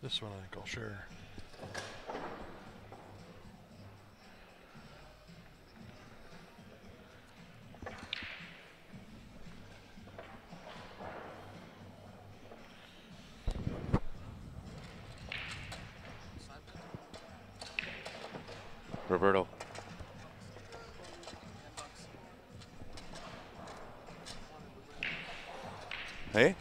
This one I think I'll share. Roberto. Hey?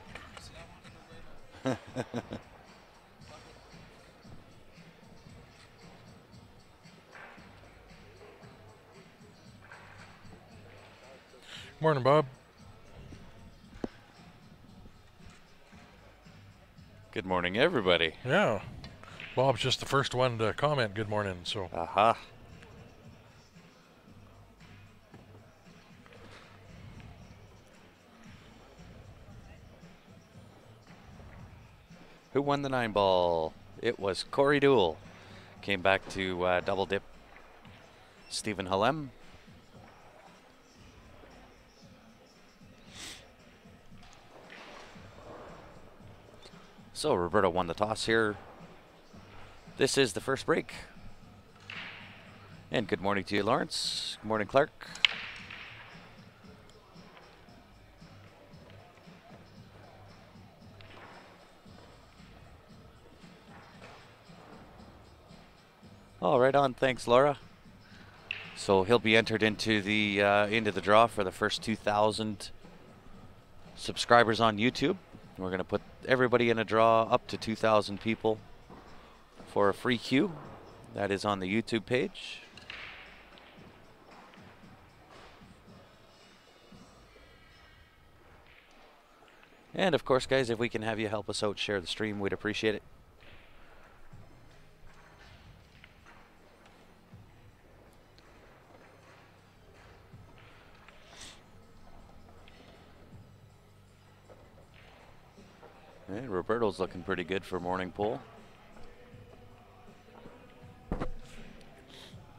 Morning, Bob. Good morning, everybody. Yeah. Bob's just the first one to comment good morning, so. Aha. Who won the 9-ball? It was Corey Dool. Came back to double dip Stephen Halem. So Roberto won the toss here. This is the first break. And good morning to you, Lawrence. Good morning, Clark. Oh, right on. Thanks, Laura. So he'll be entered into the draw for the first 2,000 subscribers on YouTube. We're going to put everybody in a draw up to 2,000 people for a free cue. That is on the YouTube page. And of course, guys, if we can have you help us out, share the stream, we'd appreciate it. And Roberto's looking pretty good for morning pool.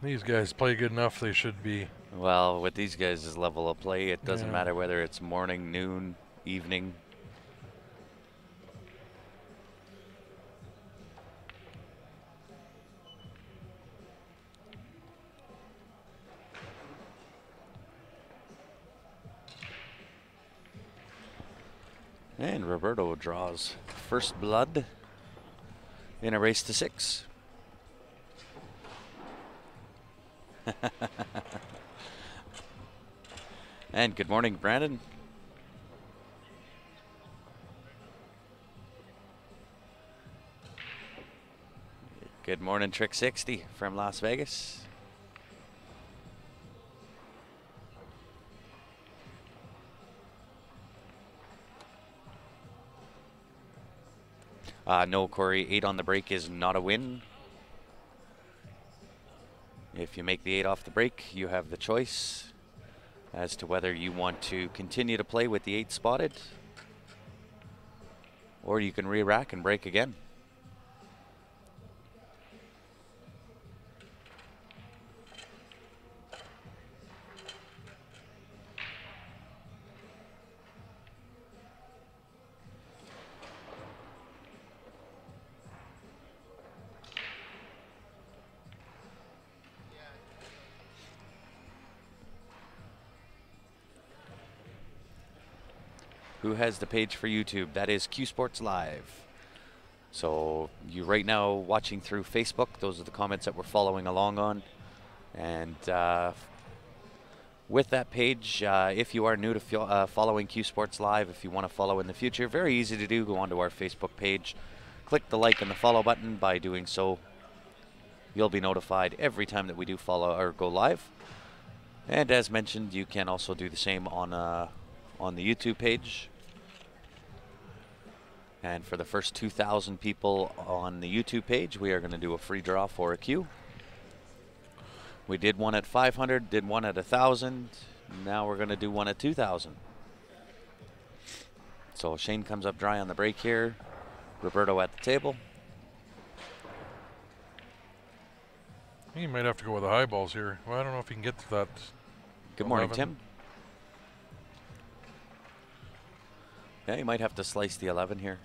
These guys play good enough, they should be. Well, with these guys' level of play, it doesn't matter whether it's morning, noon, evening. And Roberto draws first blood in a race to 6. And good morning, Brandon. Good morning, Trick 60 from Las Vegas. No, Corey, 8 on the break is not a win. If you make the 8 off the break, you have the choice as to whether you want to continue to play with the 8 spotted, or you can re-rack and break again. Who has the page for YouTube? That is Q Sports Live. So you right now watching through Facebook, those are the comments that we're following along on. And with that page, if you are new to following Q Sports Live, if you want to follow in the future, very easy to do. Go onto our Facebook page, click the like and the follow button. By doing so, you'll be notified every time that we do follow or go live. And as mentioned, you can also do the same on the YouTube page. And for the first 2,000 people on the YouTube page, we are going to do a free draw for a cue. We did one at 500, did one at 1,000. Now we're going to do one at 2,000. So Shane comes up dry on the break here. Roberto at the table. He might have to go with the high balls here. Well, I don't know if he can get to that. Good morning, Tim. Yeah, you might have to slice the 11 here.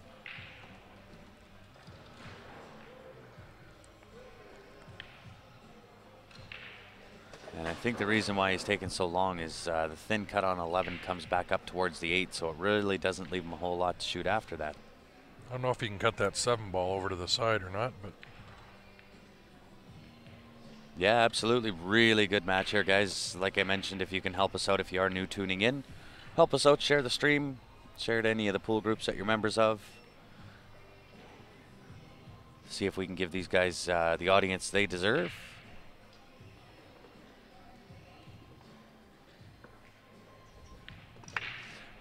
think the reason why he's taking so long is the thin cut on 11 comes back up towards the 8, so it really doesn't leave him a whole lot to shoot after that. I don't know if he can cut that 7 ball over to the side or not, but yeah, absolutely. Really good match here, guys. Like I mentioned, if you can help us out, if you are new tuning in, help us out, share the stream, share it to any of the pool groups that you're members of. See if we can give these guys the audience they deserve.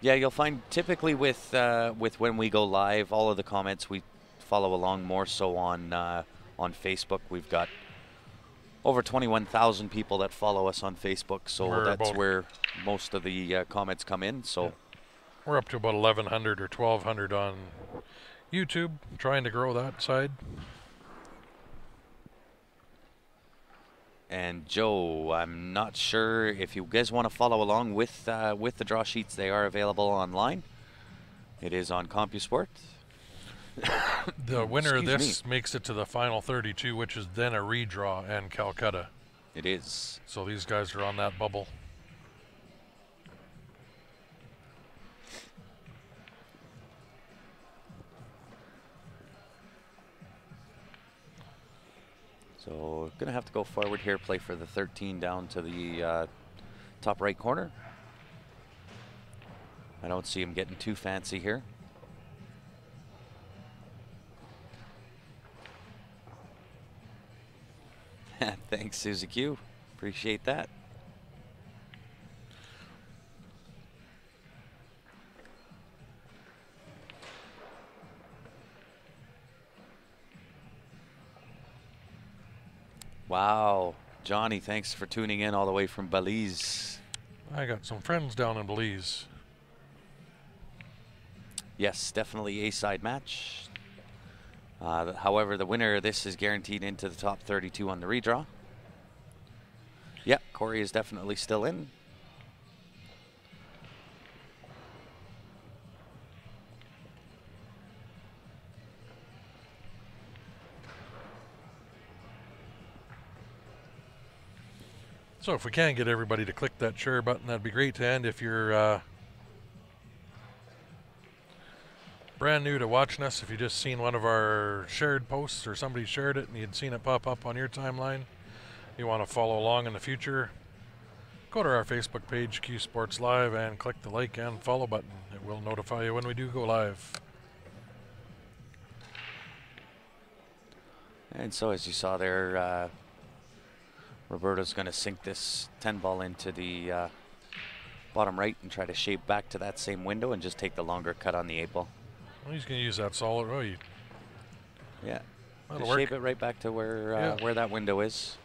Yeah, you'll find typically with when we go live, all of the comments we follow along more so on Facebook. We've got over 21,000 people that follow us on Facebook, so that's where most of the comments come in. So we're up to about 1,100 or 1,200 on YouTube, trying to grow that side. And Joe, I'm not sure if you guys want to follow along with the draw sheets. They are available online. It is on CompuSport. The winner of this makes it to the final 32, which is then a redraw and Calcutta. It is. So these guys are on that bubble. So gonna have to go forward here, play for the 13 down to the top right corner. I don't see him getting too fancy here. Thanks, Suzy Q. Appreciate that. Wow. Johnny, thanks for tuning in all the way from Belize. I got some friends down in Belize. Yes, definitely a side match. However, the winner of this is guaranteed into the top 32 on the redraw. Yep, Corey is definitely still in. So if we can get everybody to click that share button, that'd be great. And if you're brand new to watching us, if you just seen one of our shared posts or somebody shared it and you'd seen it pop up on your timeline, you want to follow along in the future, go to our Facebook page, Q Sports Live, and click the like and follow button. It will notify you when we do go live. And so as you saw there, Roberto's going to sink this 10 ball into the bottom right and try to shape back to that same window and just take the longer cut on the 8 ball. Well, he's going to use that solid. Oh, yeah. That'll Just shape it right back to where that window is.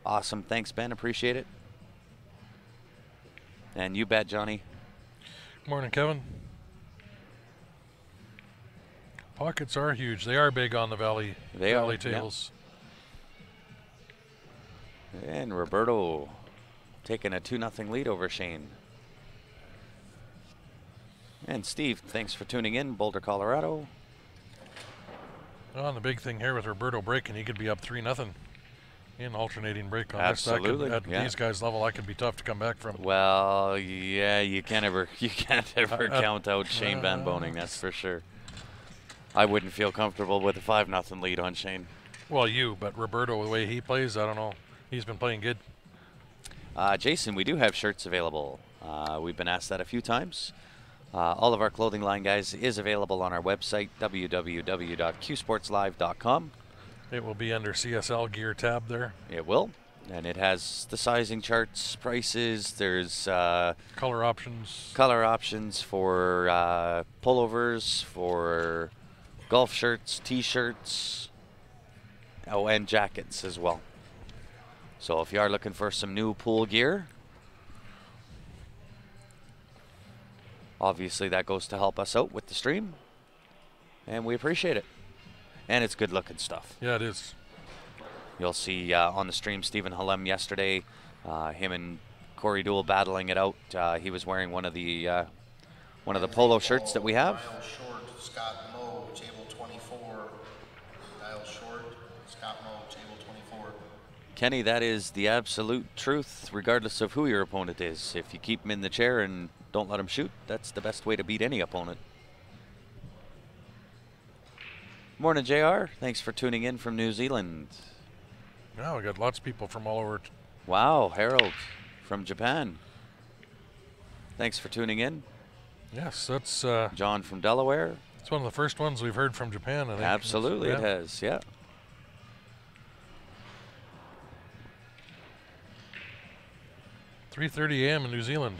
Awesome. Thanks, Ben. Appreciate it. And you bet, Johnny. Good morning, Kevin. Pockets are huge. They are big on the valley tables. Yeah. And Roberto taking a 2-0 lead over Shane. And Steve, thanks for tuning in, Boulder, Colorado. Well, the big thing here with Roberto breaking, he could be up 3-0 in alternating break on Absolutely. this. At these guys' level, that could be tough to come back from. Well, yeah, you can't ever count out Shane Van Boning, that's for sure. I wouldn't feel comfortable with a 5-0 lead on Shane. Well, but Roberto, the way he plays, I don't know. He's been playing good. Jason, we do have shirts available. We've been asked that a few times. All of our clothing line, guys, is available on our website, www.qsportslive.com. It will be under CSL gear tab there. It will. And it has the sizing charts, prices. There's color options. Color options for pullovers, for golf shirts, T-shirts, and jackets as well. So if you are looking for some new pool gear, obviously that goes to help us out with the stream, and we appreciate it. And it's good looking stuff. Yeah, it is. You'll see on the stream Stephen Halem yesterday, him and Corey Dool battling it out. He was wearing one of the polo shirts that we have. Dial short, Scott Moe, table 24. Dial short, Scott Moe, table 24. Kenny, that is the absolute truth, regardless of who your opponent is. If you keep him in the chair and don't let him shoot, that's the best way to beat any opponent. Morning, JR. Thanks for tuning in from New Zealand. Yeah, we got lots of people from all over. Wow, Harold from Japan. Thanks for tuning in. Yes, that's John from Delaware. it's one of the first ones we've heard from Japan, I think. Absolutely, it has, yeah. 3:30 a.m. in New Zealand.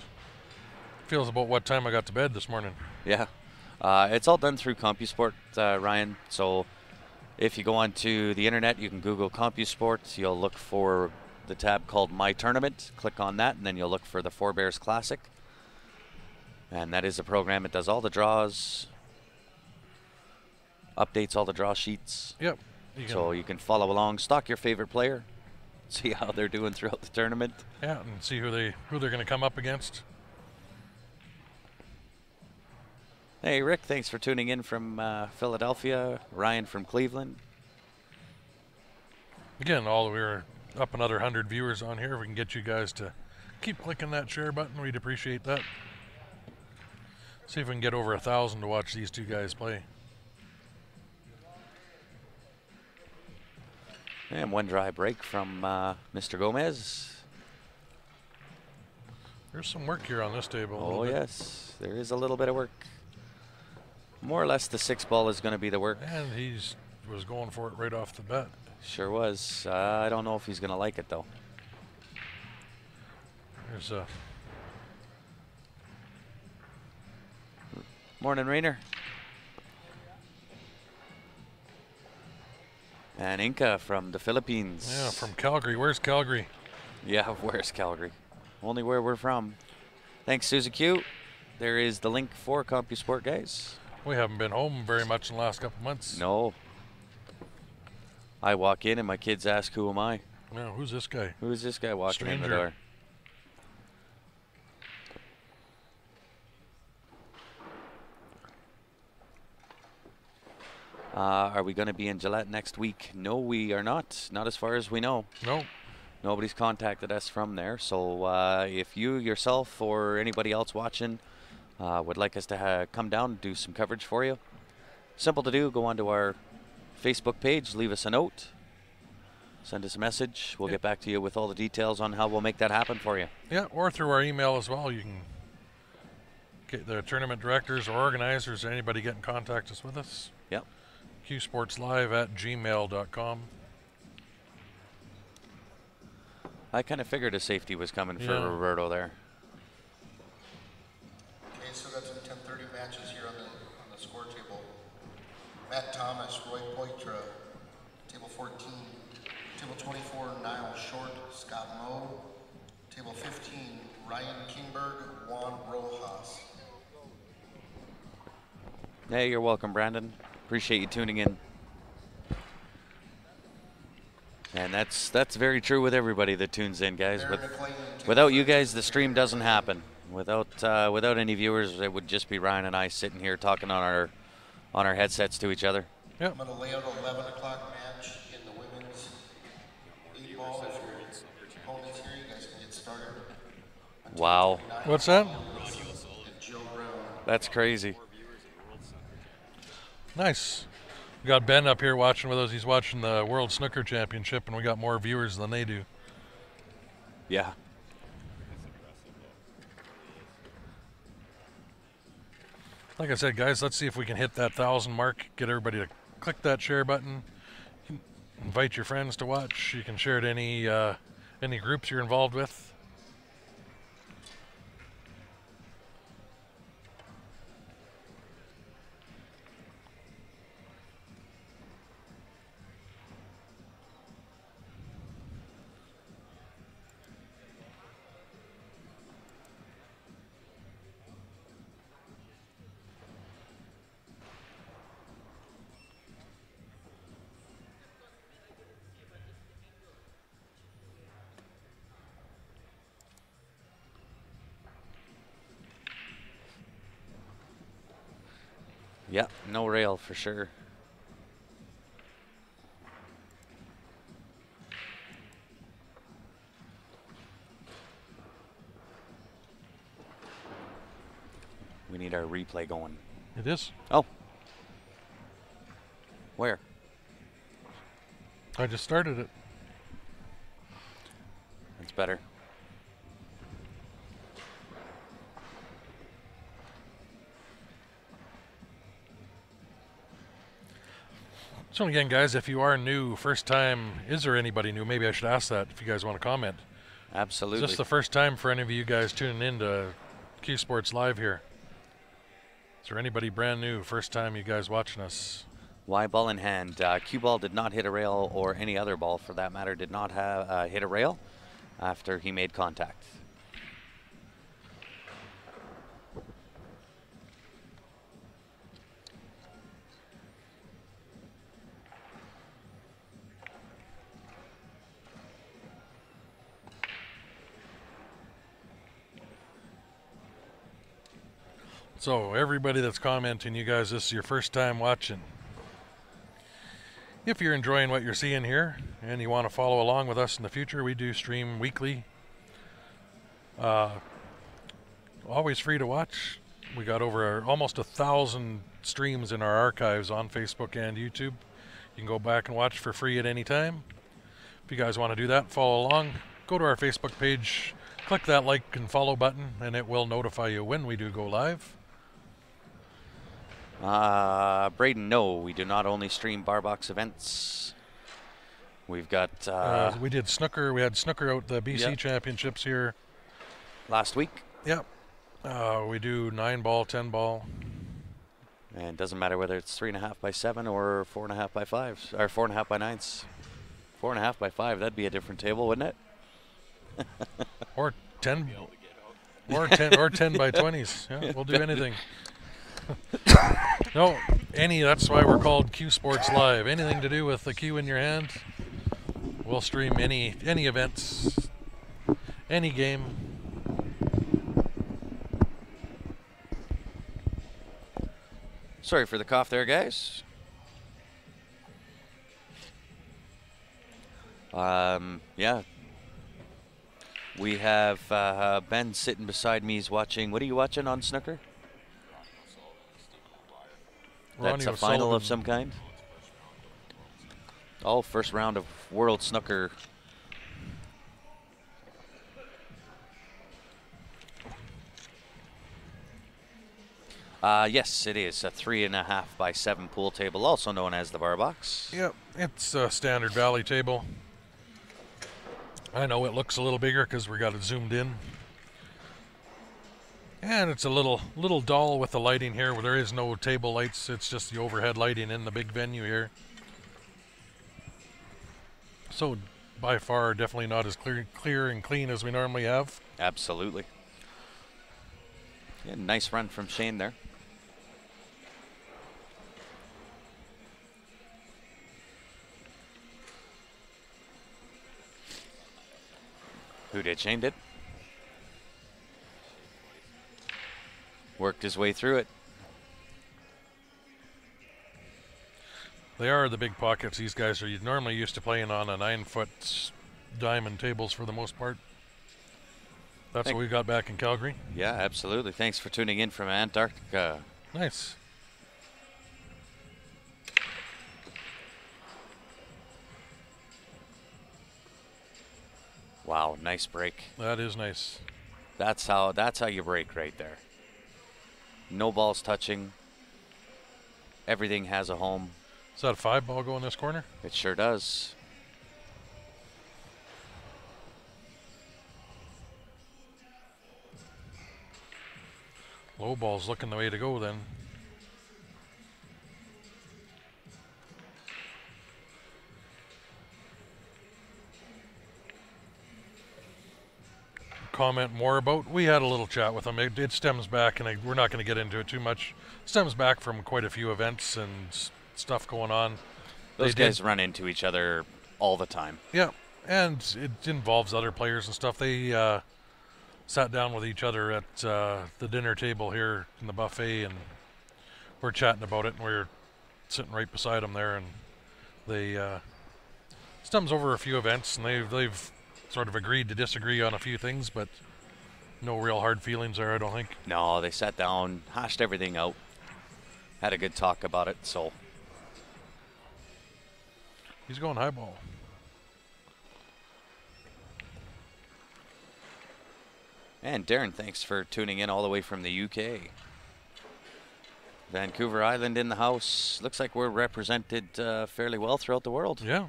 Feels about what time I got to bed this morning. Yeah. It's all done through CompuSport, Ryan. So if you go onto the internet, you can Google CompuSport. You'll look for the tab called My Tournament. Click on that, and then you'll look for the Four Bears Classic. And that is a program. It does all the draws, updates all the draw sheets. Yep. So you can follow along, stalk your favorite player, see how they're doing throughout the tournament. Yeah, and see who they're going to come up against. Hey, Rick, thanks for tuning in from Philadelphia. Ryan from Cleveland. Again, we're up another 100 viewers on here. If we can get you guys to keep clicking that share button, we'd appreciate that. See if we can get over 1,000 to watch these two guys play. And one dry break from Mr. Gomez. There's some work here on this table. Oh, yes. There is a little bit of work. More or less the 6-ball is going to be the work. And was going for it right off the bat. Sure was. I don't know if he's going to like it, though. There's Morning, Rainer. And Inca from the Philippines. Yeah, from Calgary. Where's Calgary? Yeah, where's Calgary? Only where we're from. Thanks, Suzy Q. There is the link for CompuSport, guys. We haven't been home very much in the last couple months. No. I walk in and my kids ask, who am I? No, who's this guy? Who is this guy walking in the Stranger. door? Are we going to be in Gillette next week? No, we are not. Not as far as we know. No. Nobody's contacted us from there. So if you yourself or anybody else watching would like us to come down and do some coverage for you, simple to do. Go onto our Facebook page, leave us a note, send us a message. We'll get back to you with all the details on how we'll make that happen for you. Yeah, or through our email as well. You can get the tournament directors or organizers or anybody get in contact with us. Yep. qsportslive@gmail.com. I kind of figured a safety was coming for Yeah. Roberto there. Okay, so got some 10:30 matches here on the score table. Matt Thomas, Roy Poitra, table 14. Table 24, Niall Short, Scott Moe. Table 15, Ryan Kingberg, Juan Rojas. Hey, you're welcome, Brandon. Appreciate you tuning in. And that's very true with everybody that tunes in, guys. Without you guys, the stream doesn't happen. Without any viewers, it would just be Ryan and I sitting here talking on our headsets to each other. Yep. I'm going to lay out 11 o'clock match in the women's 8-ball. If your opponent's here, you guys can get started. Wow. What's that? And Joe Brown. That's crazy. Nice. We got Ben up here watching with us. He's watching the World Snooker Championship, and we got more viewers than they do. Yeah. Like I said, guys, let's see if we can hit that 1,000 mark. Get everybody to click that share button. Invite your friends to watch. You can share it to any groups you're involved with. Yeah, no rail for sure. We need our replay going. It is. Oh. Where? I just started it. That's better. So again, guys, if you are new, first time, is there anybody new? Maybe I should ask that if you guys want to comment. Absolutely. Is this the first time for any of you guys tuning in to Q Sports Live here? Is there anybody brand new, first time you guys watching us? Y ball in hand. Cue ball did not hit a rail, or any other ball for that matter did not have hit a rail after he made contact. So everybody that's commenting, you guys, this is your first time watching. If you're enjoying what you're seeing here and you want to follow along with us in the future, we do stream weekly. Always free to watch. We got over almost 1,000 streams in our archives on Facebook and YouTube. You can go back and watch for free at any time. If you guys want to do that, follow along, go to our Facebook page, click that like and follow button, and it will notify you when we do go live. Braden, no, we do not only stream bar box events. We've got... we did snooker. We had snooker out the BC Championships here. Last week. Yep. We do 9-ball, 10-ball. And it doesn't matter whether it's 3.5 by 7 or 4.5 by 5s, or 4.5 by 9s. 4.5 by 5, that'd be a different table, wouldn't it? Or 10. Or 10 by 20s. Yeah, we'll do anything. No, that's why we're called Q Sports Live. Anything to do with the cue in your hand, we'll stream any events, any game. Sorry for the cough there, guys. Yeah. We have Ben sitting beside me. He's watching. What are you watching on snooker? That's a final of some kind? Oh, first round of World Snooker. Yes, it is a 3.5 by 7 pool table, also known as the bar box. Yep, it's a standard Valley table. I know it looks a little bigger because we got it zoomed in. And it's a little dull with the lighting here, where there is no table lights. It's just the overhead lighting in the big venue here. So by far, definitely not as clear and clean as we normally have. Absolutely. Yeah, nice run from Shane there. Who did? Shane did? Worked his way through it. They are the big pockets. These guys are normally used to playing on a 9-foot diamond tables for the most part. That's what we got back in Calgary. Yeah, absolutely. Thanks for tuning in from Antarctica. Nice. Wow, nice break. That is nice. That's how you break right there. No balls touching. Everything has a home. Is that a 5-ball go in this corner? It sure does. Low ball's looking the way to go then. Comment more about. We had a little chat with him. It stems back, and we're not going to get into it too much. Stems back from quite a few events and stuff going on. Those guys run into each other all the time. Yeah, and it involves other players and stuff. They sat down with each other at the dinner table here in the buffet, and we're chatting about it, and we're sitting right beside them there, and they stems over a few events, and they've sort of agreed to disagree on a few things, but No real hard feelings there, I don't think. No, they sat down, hashed everything out, had a good talk about it. So He's going high ball. and Darren, thanks for tuning in all the way from the UK. Vancouver Island in the house. Looks like we're represented fairly well throughout the world. Yeah.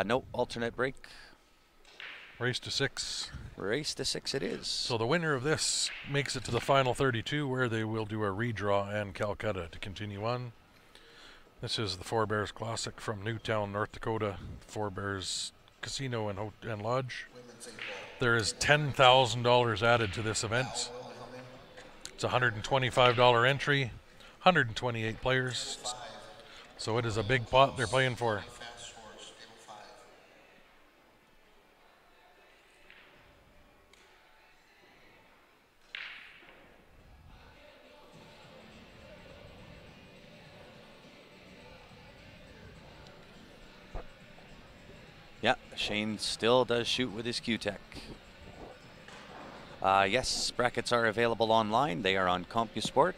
No alternate break. Race to 6. Race to 6 it is. So the winner of this makes it to the final 32, where they will do a redraw and Calcutta to continue on. This is the Four Bears Classic from Newtown, North Dakota. Four Bears Casino and Lodge. There is $10,000 added to this event. It's a $125 entry, 128 players. So it is a big pot they're playing for. Yeah, Shane still does shoot with his Q-Tech. Yes, brackets are available online. They are on CompuSport.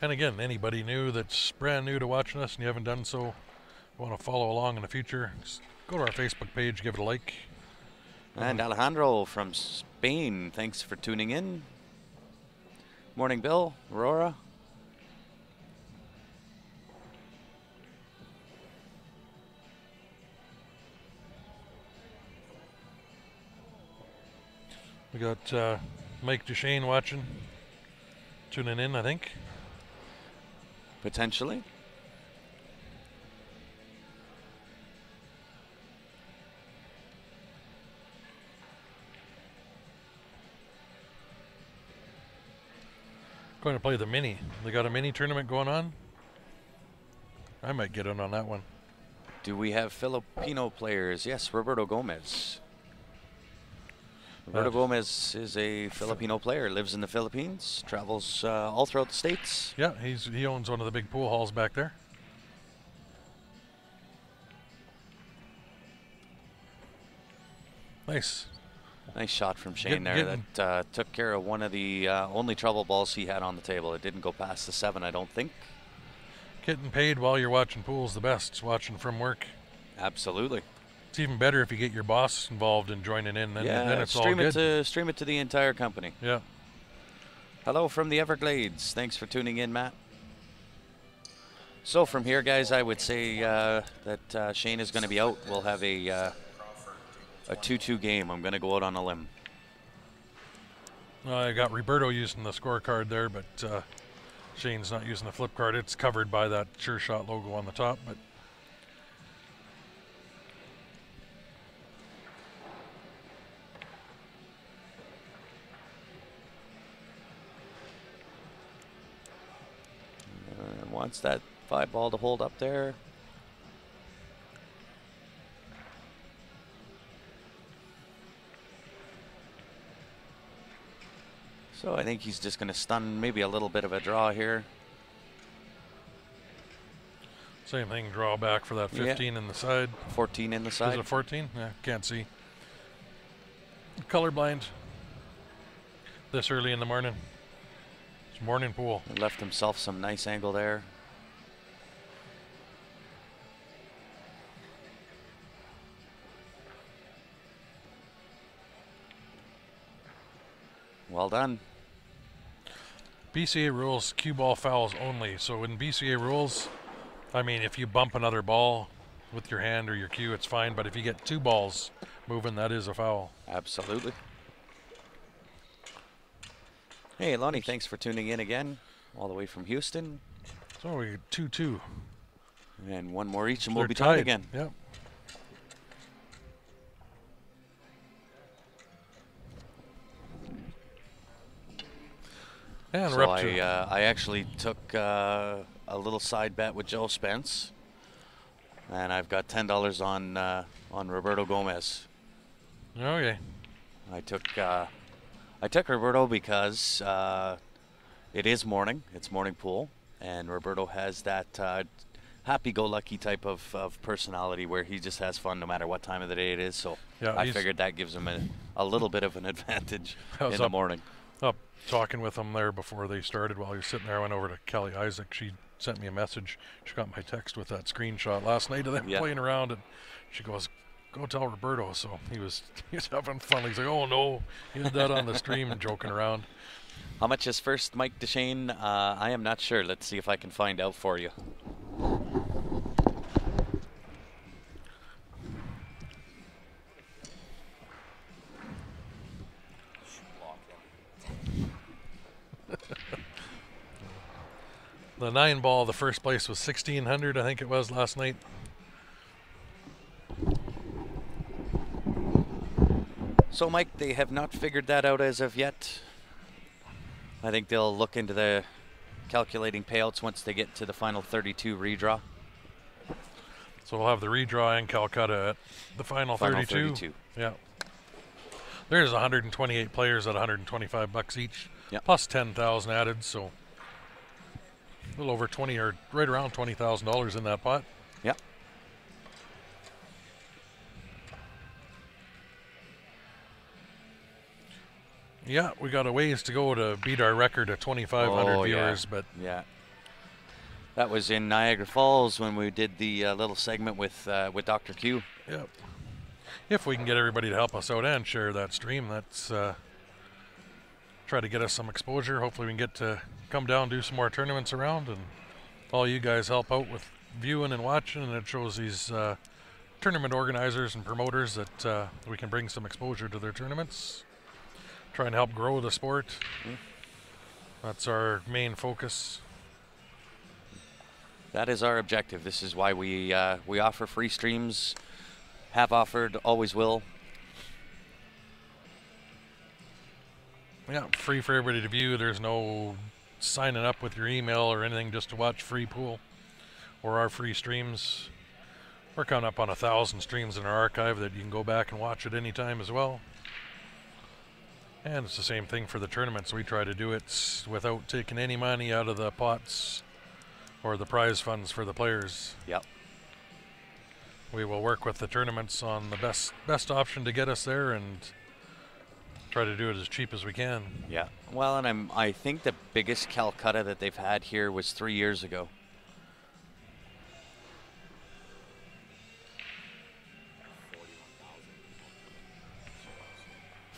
And again, anybody new that's brand new to watching us and you haven't done so, want to follow along in the future, just go to our Facebook page, give it a like. And Alejandro from Spain, thanks for tuning in. Morning, Bill, Aurora. We got Mike Duchesne watching, tuning in, I think. Potentially. Going to play the mini. They got a mini tournament going on. I might get in on that one. Do we have Filipino players? Yes, Roberto Gomez. Roberto Gomez is a Filipino player, lives in the Philippines, travels all throughout the States. Yeah, he owns one of the big pool halls back there. Nice. Nice shot from Shane that took care of one of the only trouble balls he had on the table. It didn't go past the 7, I don't think. Getting paid while you're watching pool is the best. Watching from work. Absolutely. It's even better if you get your boss involved in joining in. Then it's all good. Stream it to the entire company. Yeah. Hello from the Everglades. Thanks for tuning in, Matt. So from here, guys, I would say that Shane is going to be out. We'll have a 2-2 game. I'm going to go out on a limb. I got Roberto using the scorecard there, but Shane's not using the flip card. It's covered by that Sure Shot logo on the top, but wants that 5 ball to hold up there. So I think he's just going to stun maybe a little bit of a draw here. Same thing, draw back for that 15 in the side. 14 in the side. Is it 14? Yeah, can't see. Colorblind. This early in the morning. It's morning pool. He left himself some nice angle there. Well done. BCA rules cue ball fouls only. So in BCA rules, I mean, if you bump another ball with your hand or your cue, it's fine. But if you get 2 balls moving, that is a foul. Absolutely. Hey, Lonnie, thanks for tuning in again, all the way from Houston. So we get 2-2. And one more each, and So we'll be tied again. Yep. And so we're up to I actually took a little side bet with Joe Spence, and I've got $10 on Roberto Gomez. okay. I took Roberto because it is morning. It's morning pool, and Roberto has that happy-go-lucky type of personality where he just has fun no matter what time of the day it is. So Yeah, I figured that gives him a little bit of an advantage I was in the morning. Up talking with him there before they started. While he was sitting there, I went over to Kelly Isaac. She sent me a message. She got my text with that screenshot last night of them playing around, and she goes, "Go tell Roberto." So he was having fun. He's like, "Oh no," he had that on the stream and joking around. How much is first Mike Duchesne? I am not sure. Let's see if I can find out for you. The 9-ball, the first place was 1,600, I think it was last night. So Mike, they have not figured that out as of yet. I think they'll look into the calculating payouts once they get to the final 32 redraw. So we'll have the redraw in Calcutta at the final 32. Yeah. There's 128 players at $125 each, plus 10,000 added, so a little over 20 or right around $20,000 in that pot. Yep. Yeah, we got a ways to go to beat our record of 2,500 viewers, but that was in Niagara Falls when we did the little segment with Dr. Q. Yep. If we can get everybody to help us out and share that stream, that's try to get us some exposure. Hopefully we can get to come down, do some more tournaments around, and all you guys help out with viewing and watching, and it shows these tournament organizers and promoters that we can bring some exposure to their tournaments, try and help grow the sport. That's our main focus. That is our objective. This is why we offer free streams, have offered, always will. Yeah, free for everybody to view. There's no signing up with your email or anything, just to watch free pool or our free streams. We're coming up on 1,000 streams in our archive that you can go back and watch at any time as well. And it's the same thing for the tournaments. We try to do it without taking any money out of the pots or the prize funds for the players. Yep. We will work with the tournaments on the best option to get us there and try to do it as cheap as we can. Yeah. Well, and I think the biggest Calcutta that they've had here was 3 years ago.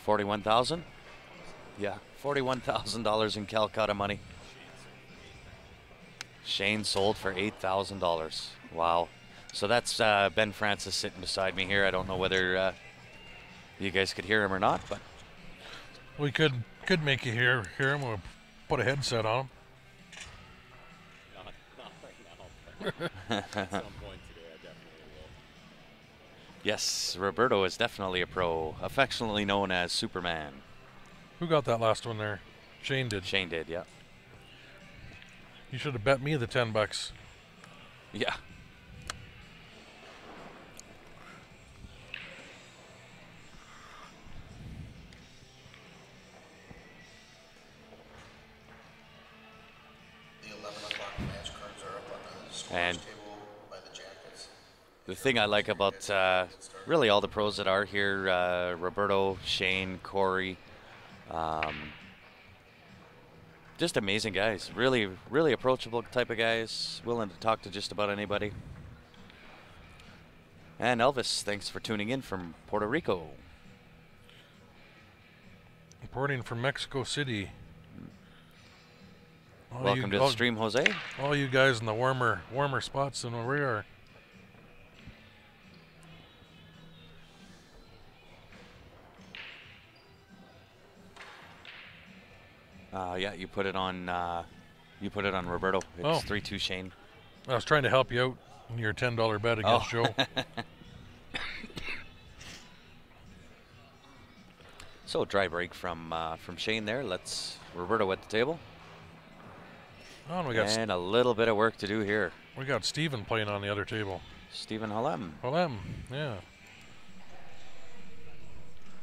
$41,000? Yeah, $41,000 in Calcutta money. Shane sold for $8,000. Wow. So that's Ben Francis sitting beside me here. I don't know whether you guys could hear him or not, but we could make you hear him. We'll put a headset on him. Not right now. At some point today, I definitely will. Yes, Roberto is definitely a pro, affectionately known as Superman. Who got that last one there? Shane did. Shane did, yeah. You should have bet me the $10. Yeah. The 11 o'clock match cards are up on the scorers And table by the Jackets. the thing I like about really all the pros that are here, Roberto, Shane, Corey, just amazing guys. Really, really approachable type of guys, willing to talk to just about anybody. And Elvis, thanks for tuning in from Puerto Rico. Reporting from Mexico City. Welcome to the stream, Jose. All you guys in the warmer spots than where we are. Yeah, you put it on Roberto. It's 3-2 Shane. I was trying to help you out in your $10 bet against Joe. So dry break from Shane there. Roberto at the table. Oh, and we got a little bit of work to do here. We got Steven playing on the other table. Steven Halem. Halem, yeah.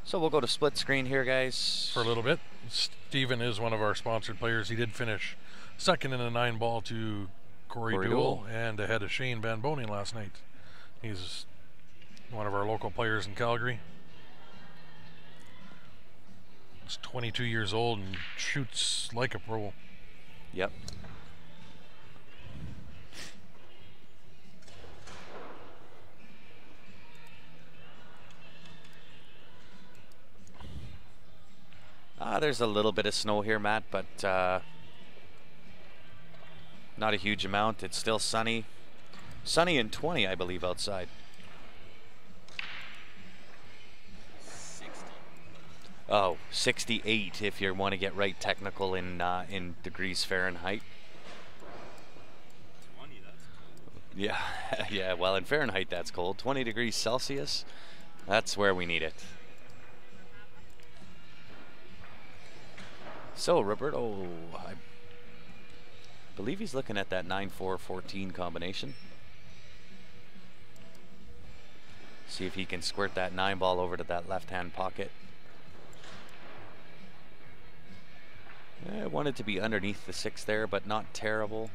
So we'll go to split screen here, guys. For a little bit. Steven is one of our sponsored players. He did finish second in a 9-ball to Corey Corey Duell, and ahead of Shane Van Boning last night. He's one of our local players in Calgary. He's 22 years old and shoots like a pro. Yep. There's a little bit of snow here, Matt, but not a huge amount. It's still sunny. Sunny and 20, I believe, outside. 60. Oh, 68 if you want to get right technical in degrees Fahrenheit. 20, that's cool. Yeah, yeah. Well, in Fahrenheit, that's cold. 20 degrees Celsius, that's where we need it. So, Roberto, I believe he's looking at that 9-4-14 combination. See if he can squirt that 9 ball over to that left-hand pocket. I wanted to be underneath the 6 there, but not terrible.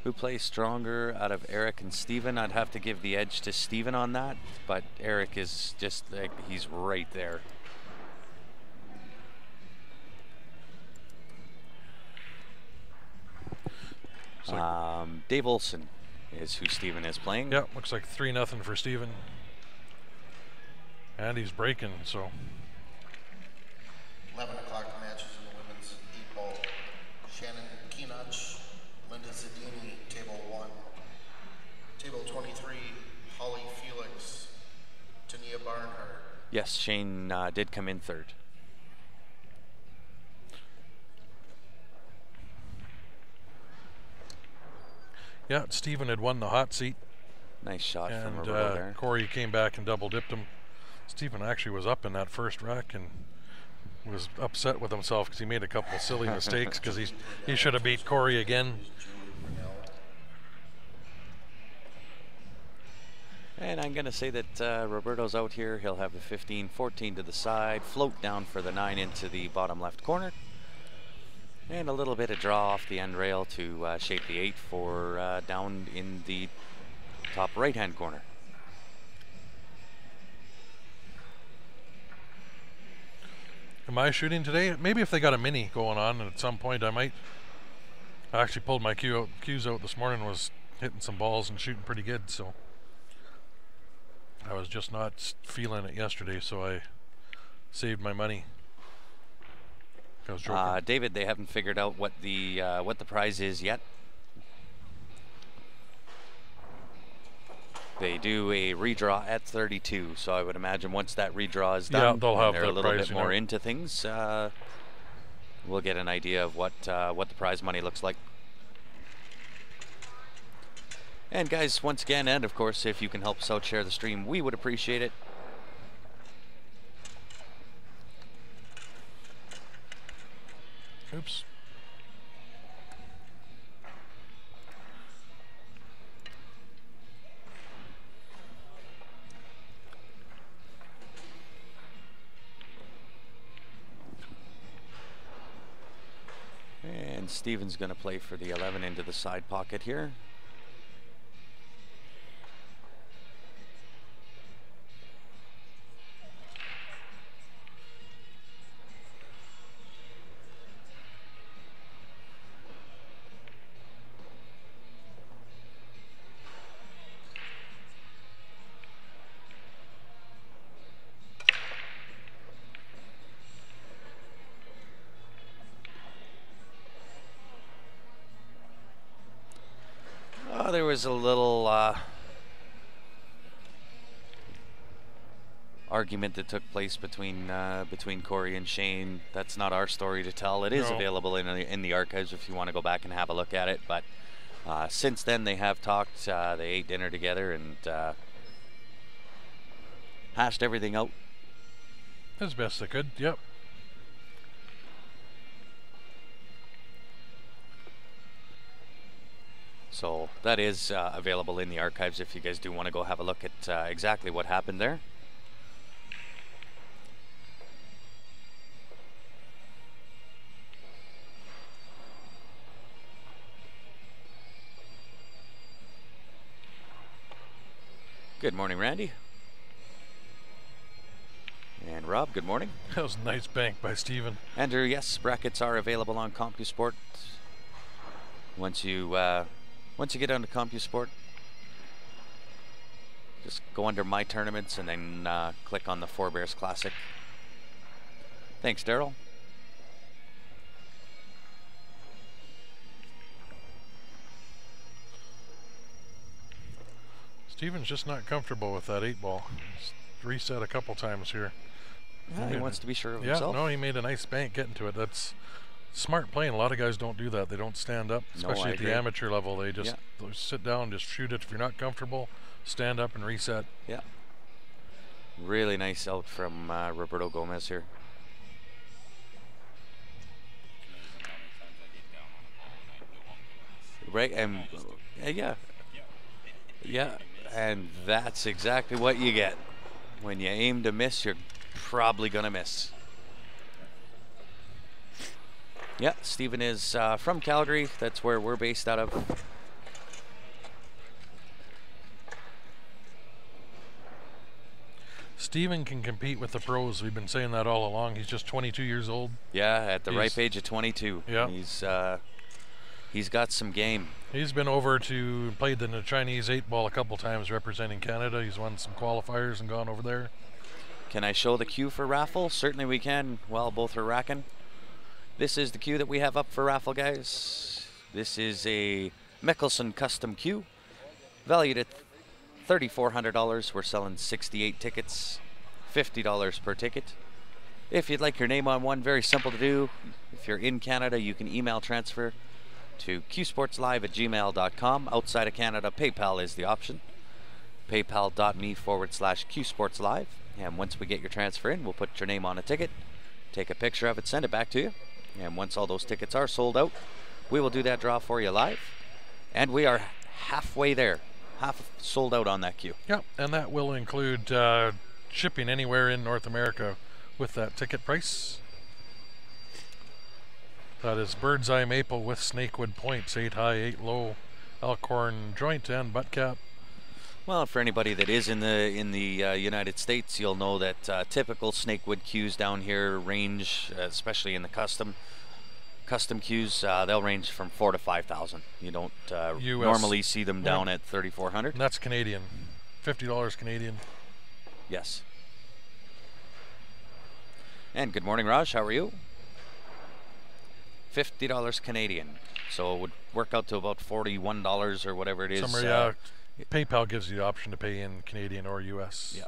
Who plays stronger out of Eric and Steven? I'd have to give the edge to Steven on that, but Eric is just like, he's right there. Dave Olson is who Steven is playing. Yeah, looks like 3-0 for Steven. And he's breaking, so. 11 o'clock matches in the women's 8-ball. Shannon Keenach, Linda Zadini, table 1. Table 23, Holly Felix, Tania Barnhart. Yes, Shane did come in 3rd. Yeah, Steven had won the hot seat. Nice shot from And Roberto there. Corey came back and double dipped him. Steven actually was up in that first rack and was upset with himself because he made a couple of silly mistakes because he should have beat Corey again. And I'm going to say that Roberto's out here. He'll have the 15-14 to the side, float down for the 9 into the bottom left corner. And a little bit of draw off the end rail to shape the 8 for down in the top right-hand corner. Am I shooting today? Maybe if they got a mini going on, and at some point I might. I actually pulled my cues out this morning, was hitting some balls and shooting pretty good, so I was just not feeling it yesterday, so I saved my money. I was joking. David, they haven't figured out what the prize is yet. They do a redraw at 32, so I would imagine once that redraw is done, they'll have they're the a little prize, bit more into things. We'll get an idea of what the prize money looks like. And guys, once again, and of course, if you can help us out, share the stream, we would appreciate it. Oops. And Steven's going to play for the 11 into the side pocket here. There was a little argument that took place between Corey and Shane. That's not our story to tell. It is available in the archives if you want to go back and have a look at it. But since then, they have talked. They ate dinner together and hashed everything out As best they could, yep. So that is available in the archives if you guys do want to go have a look at exactly what happened there. Good morning, Randy. And Rob, good morning. That was a nice bank by Steven. Andrew, yes, brackets are available on CompuSport. Once you get onto CompuSport, just go under My Tournaments and then click on the Four Bears Classic. Thanks, Daryl. Steven's just not comfortable with that 8-ball. He's reset a couple times here. Yeah, he wants to be sure of Yeah, himself. no, he made a nice bank getting to it. That's smart playing. A lot of guys don't do that. They don't stand up, especially at the amateur level. They just sit down, just shoot it. If you're not comfortable, stand up and reset. Yeah. Really nice out from Roberto Gomez here. Right, and yeah, and that's exactly what you get. When you aim to miss, you're probably gonna miss. Yeah, Steven is from Calgary. That's where we're based out of. Steven can compete with the pros. We've been saying that all along. He's just 22 years old. Yeah, at the ripe age of 22. Yeah. He's got some game. He's been over to played in the Chinese 8-ball a couple times representing Canada. He's won some qualifiers and gone over there. Can I show the cue for raffle? Certainly we can while both are racking. This is the cue that we have up for raffle, guys. This is a Mickelson custom cue, valued at $3,400. We're selling 68 tickets, $50 per ticket. If you'd like your name on one, very simple to do. If you're in Canada, you can email transfer to qsportslive@gmail.com. Outside of Canada, PayPal is the option. paypal.me/qsportslive. And once we get your transfer in, we'll put your name on a ticket, take a picture of it, send it back to you. And once all those tickets are sold out, we will do that draw for you live. And we are halfway there, half sold out on that cue. Yeah, and that will include shipping anywhere in North America with that ticket price. That is Bird's Eye Maple with Snakewood points, 8 high, 8 low, Elkhorn joint and butt cap. Well, for anybody that is in the United States, you'll know that typical Snakewood cues down here range, especially in the custom cues, they'll range from 4,000 to 5,000. You don't normally see them down at 3,400. And that's Canadian, $50 Canadian. Yes. And good morning, Raj. How are you? $50 Canadian. So it would work out to about $41 or whatever it is. PayPal gives you the option to pay in Canadian or US. Yeah.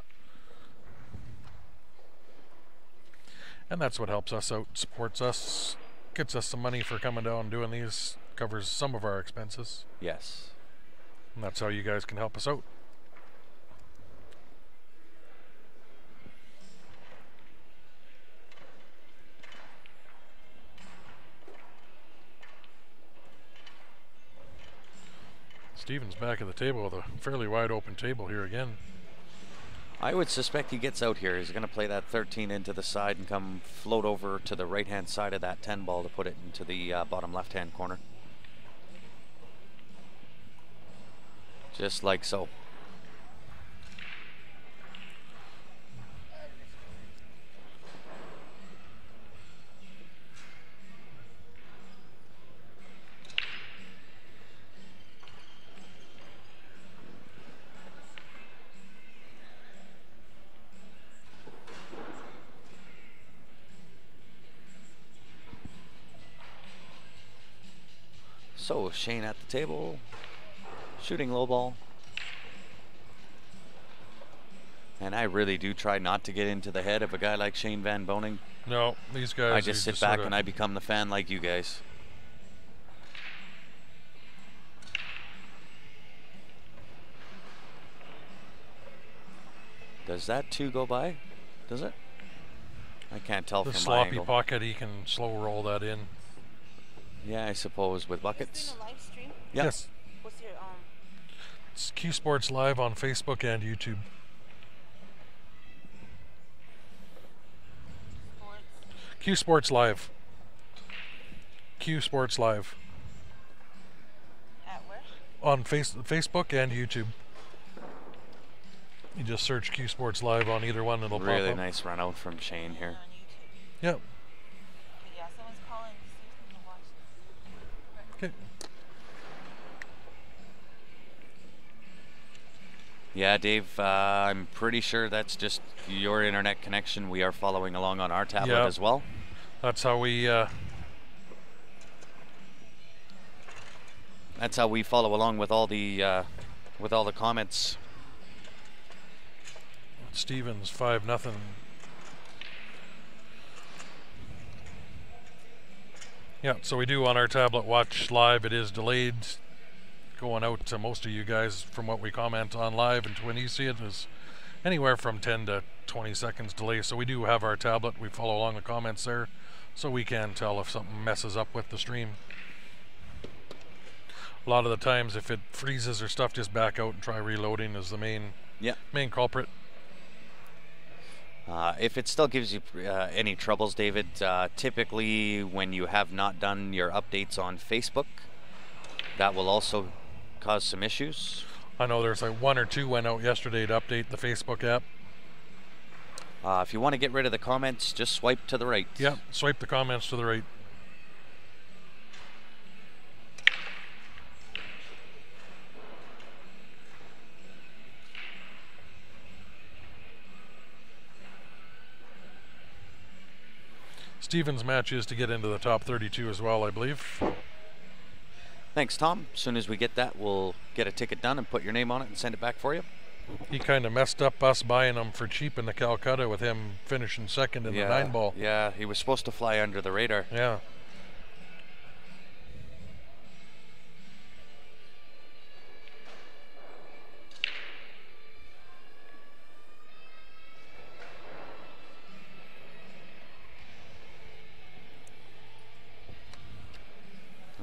And that's what helps us out, supports us, gets us some money for coming down and doing these, covers some of our expenses. Yes. And that's how you guys can help us out. Steven's back at the table with a fairly wide open table here again. I would suspect he gets out here. He's going to play that 13 into the side and come float over to the right-hand side of that 10 ball to put it into the bottom left-hand corner. Just like so. So Shane at the table, shooting low ball. And I really do try not to get into the head of a guy like Shane Van Boning. No, these guys. I just sit back and I become the fan like you guys. Does that 2 go by? Does it? I can't tell the from my sloppy angle. pocket, he can slow roll that in. Yeah, I suppose with buckets. Doing a live stream? Yeah. Yes. What's your It's Q Sports Live on Facebook and YouTube. sports? Q Sports Live. Q Sports Live At where? on Facebook and YouTube. You just search Q Sports Live on either one, it'll pop Really up. nice run out from Shane here. Yep. Yeah, someone's calling to see if we can watch this. Okay. Yeah, Dave, I'm pretty sure that's just your internet connection. We are following along on our tablet Yeah. as well. That's how we That's how we follow along with all the comments. Stevens 5-0. Yeah, so we do on our tablet watch live. It is delayed going out to most of you guys from what we comment on live, and when you see it is anywhere from 10 to 20 seconds delay. So we do have our tablet. We follow along the comments there, so we can tell if something messes up with the stream. A lot of the times, if it freezes or stuff, just back out and try reloading is the main culprit. If it still gives you any troubles, David, typically when you have not done your updates on Facebook, that will also cause some issues. I know there's like 1 or 2 went out yesterday to update the Facebook app. If you want to get rid of the comments, just swipe to the right. Yeah, swipe the comments to the right. Stevens' match is to get into the top 32 as well, I believe. Thanks, Tom. As soon as we get that, we'll get a ticket done and put your name on it and send it back for you. He kind of messed up us buying him for cheap in the Calcutta with him finishing second in the 9-ball. Yeah, he was supposed to fly under the radar. Yeah.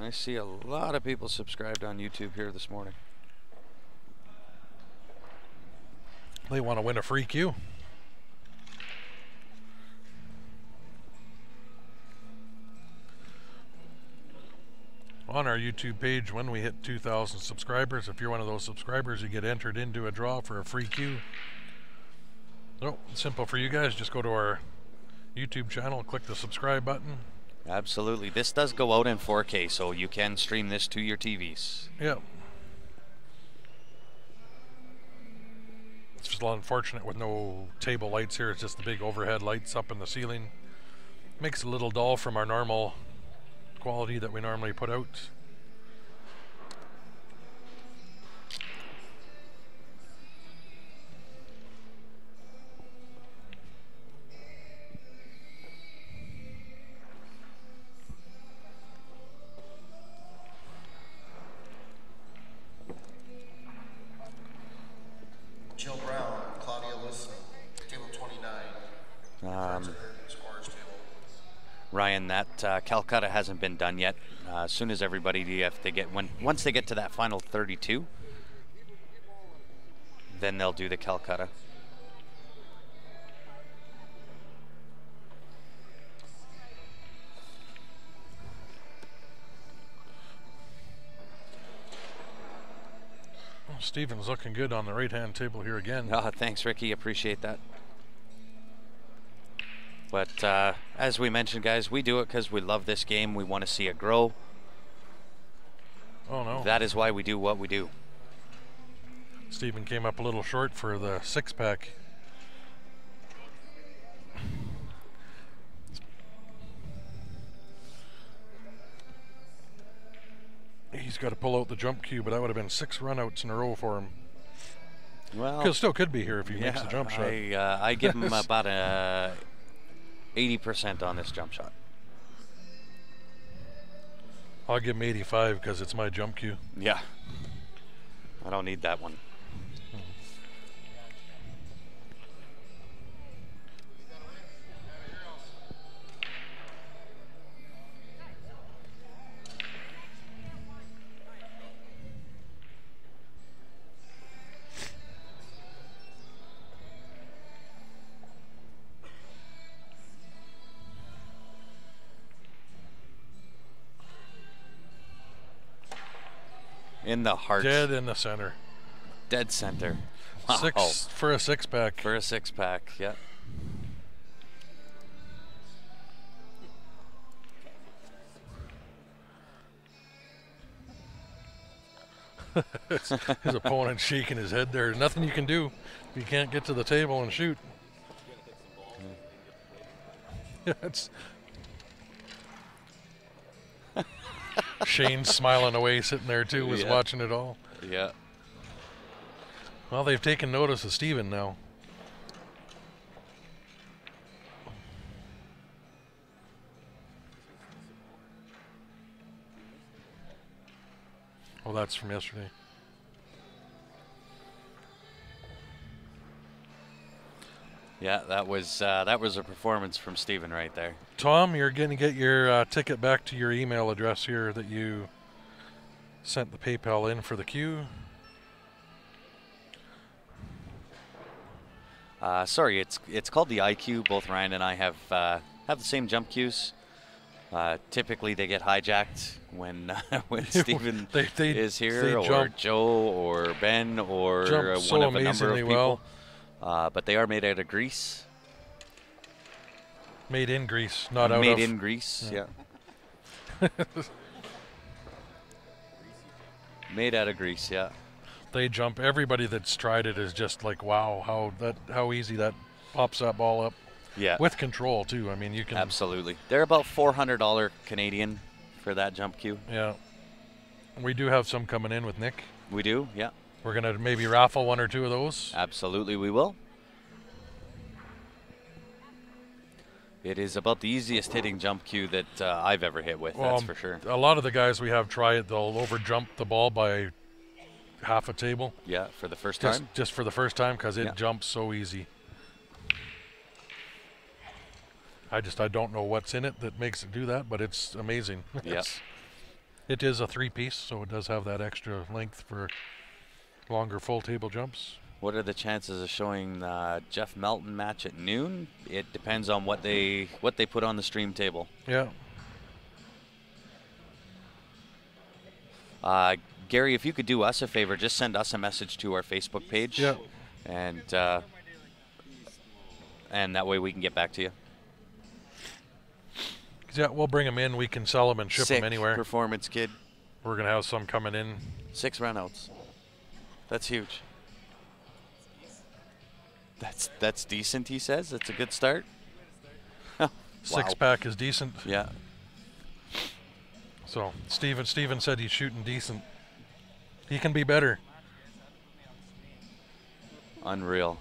I see a lot of people subscribed on YouTube here this morning. They want to win a free Q. On our YouTube page, when we hit 2,000 subscribers, if you're one of those subscribers, you get entered into a draw for a free Q. So, simple for you guys. Just go to our YouTube channel, click the subscribe button. Absolutely. This does go out in 4K, so you can stream this to your TVs. Yeah. It's just a little unfortunate with no table lights here. It's just the big overhead lights up in the ceiling. Makes it a little dull from our normal quality that we normally put out. Jill Brown, Claudia Listening, table 29. Scores table. Ryan, that Calcutta hasn't been done yet. As soon as everybody, once they get to that final 32, then they'll do the Calcutta. Oh, Stephen's looking good on the right-hand table here again. Thanks, Ricky. Appreciate that. But as we mentioned, guys, we do it because we love this game. We want to see it grow. Oh, no. That is why we do what we do. Stephen came up a little short for the 6-pack. He's got to pull out the jump cue, but that would have been 6 runouts in a row for him. Well, Still could be here if he makes the jump shot. I give him about a 80% on this jump shot. I'll give him 85 because it's my jump cue. Yeah. I don't need that one. In the heart. Dead in the center. Dead center. Wow. 6 for a 6-pack. For a 6-pack, yeah. His opponent shaking his head there. Nothing you can do. You can't get to the table and shoot. Yeah, it's Shane's smiling away, sitting there too, was Yeah. watching it all. Yeah. Well, they've taken notice of Steven now. Oh, that's from yesterday. Yeah, that was a performance from Steven right there. Tom, you're going to get your ticket back to your email address here that you sent the PayPal in for the queue. Sorry, it's called the IQ. Both Ryan and I have the same jump cues. Typically, they get hijacked when when Steven They is here, they or jump- Joe, or Ben, or jump so one of a number of amazingly people. well. But they are made out of grease. Made in Greece, not out Made of. in Greece, yeah. Made out of grease, yeah. They jump. Everybody that's tried it is just like, wow, how easy that pops that ball up Yeah, with control too. I mean, you can. absolutely. They're about $400 Canadian for that jump cue. Yeah. We do have some coming in with Nick. We do, yeah. We're gonna maybe raffle one or two of those. Absolutely, we will. It is about the easiest hitting jump cue that I've ever hit with, that's for sure. A lot of the guys we have try it, they'll over jump the ball by half a table. Yeah, for the first Just, time. just for the first time because it Yeah. jumps so easy. I don't know what's in it that makes it do that, but it's amazing. Yeah. It is a 3-piece, so it does have that extra length for longer full table jumps. What are the chances of showing Jeff Melton match at noon? It depends on what they put on the stream table. Yeah. Gary, if you could do us a favor, just send us a message to our Facebook page. Yeah. And that way we can get back to you. Yeah, we'll bring them in. We can sell them and ship Sick them anywhere. performance, kid. We're going to have some coming in. 6 runouts. That's huge. That's decent, he says. That's a good start. Wow. 6-pack is decent. Yeah. So Steven said he's shooting decent. He can be better. Unreal.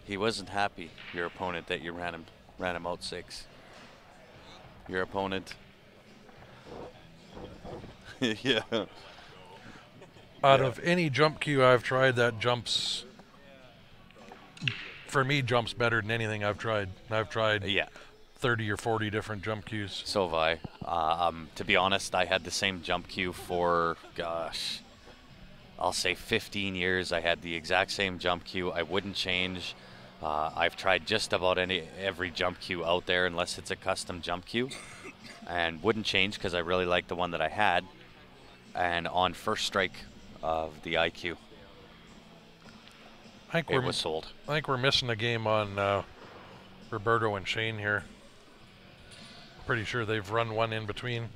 He wasn't happy, your opponent, that you ran him out 6. Your opponent. Yeah. Out of any jump cue I've tried, that jumps, for me, jumps better than anything I've tried. I've tried Yeah. 30 or 40 different jump cues. So have I. To be honest, I had the same jump cue for, gosh, I'll say 15 years. I had the exact same jump cue. I wouldn't change. I've tried just about every jump cue out there, unless it's a custom jump cue, and wouldn't change because I really liked the one that I had. And on first strike of the IQ, I think it was sold. I think we're missing a game on Roberto and Shane here. Pretty sure they've run one in between.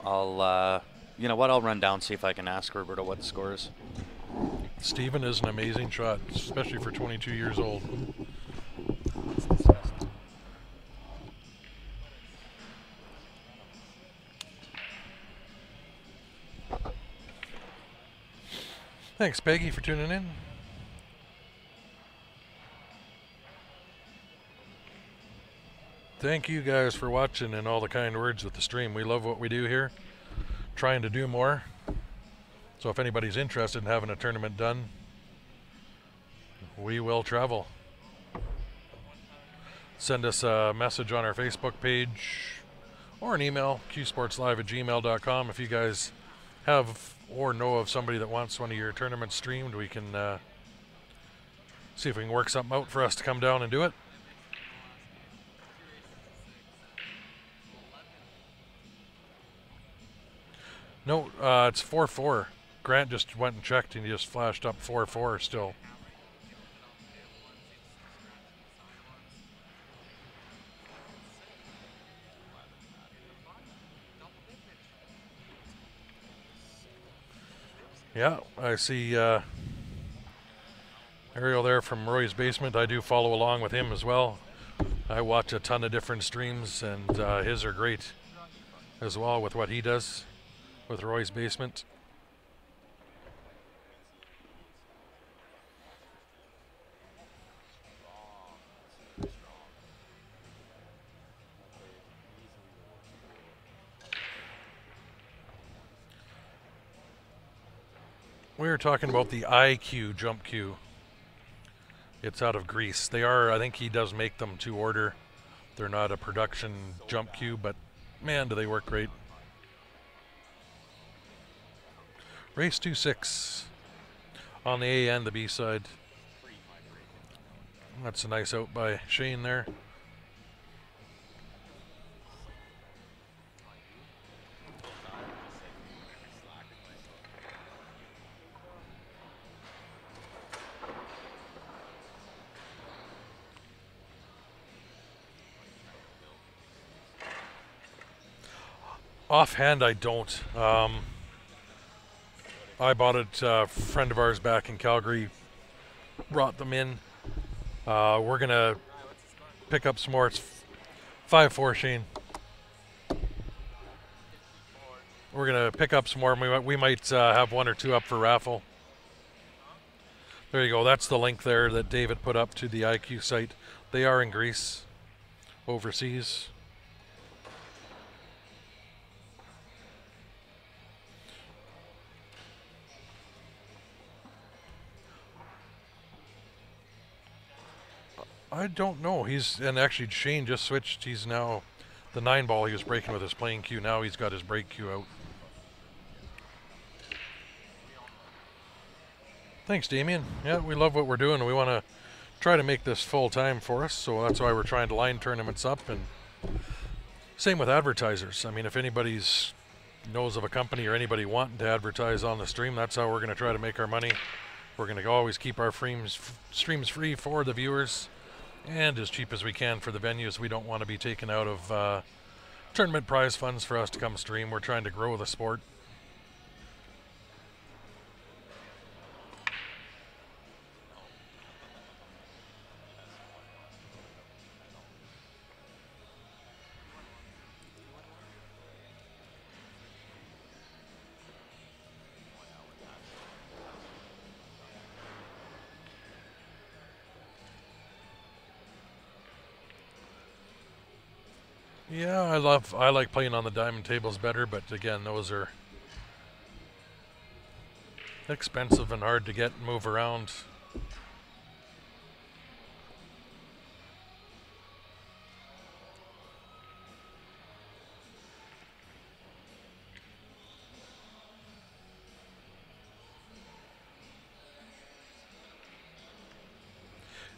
You know what? I'll run down, see if I can ask Roberto what the score is. Steven is an amazing shot, especially for 22 years old. Thanks, Peggy, for tuning in. Thank you guys for watching and all the kind words with the stream. We love what we do here. Trying to do more. So if anybody's interested in having a tournament done, we will travel. Send us a message on our Facebook page or an email, qsportslive@gmail.com. If you guys have or know of somebody that wants one of your tournaments streamed, we can see if we can work something out for us to come down and do it. No, it's 4-4. Grant just went and checked and he just flashed up 4-4 still. Yeah, I see Ariel there from Roy's Basement. I do follow along with him as well. I watch a ton of different streams, and his are great as well with what he does with Roy's Basement. We were talking about the IQ jump cue. It's out of Greece. They are, I think he does make them to order. They're not a production jump cue, but man, do they work great. Race 2-6 on the A and the B side. That's a nice out by Shane there. Offhand, I don't. I bought it. A friend of ours back in Calgary brought them in. We're gonna pick up some more. It's 5-4, Shane. We're gonna pick up some more. And we might have one or two up for raffle. There you go. That's the link there that David put up to the IQ site. They are in Greece, overseas. I don't know. And actually Shane just switched. He's now the 9-ball he was breaking with his playing cue. Now he's got his break cue out. Thanks, Damien. Yeah, we love what we're doing. We want to try to make this full time for us, so that's why we're trying to line tournaments up. And same with advertisers. I mean, if anybody's knows of a company or anybody wanting to advertise on the stream, that's how we're going to try to make our money. We're going to always keep our streams free for the viewers and as cheap as we can for the venues. We don't want to be taken out of tournament prize funds for us to come stream. We're trying to grow the sport. Yeah, I like playing on the diamond tables better, but again, those are expensive and hard to get and move around.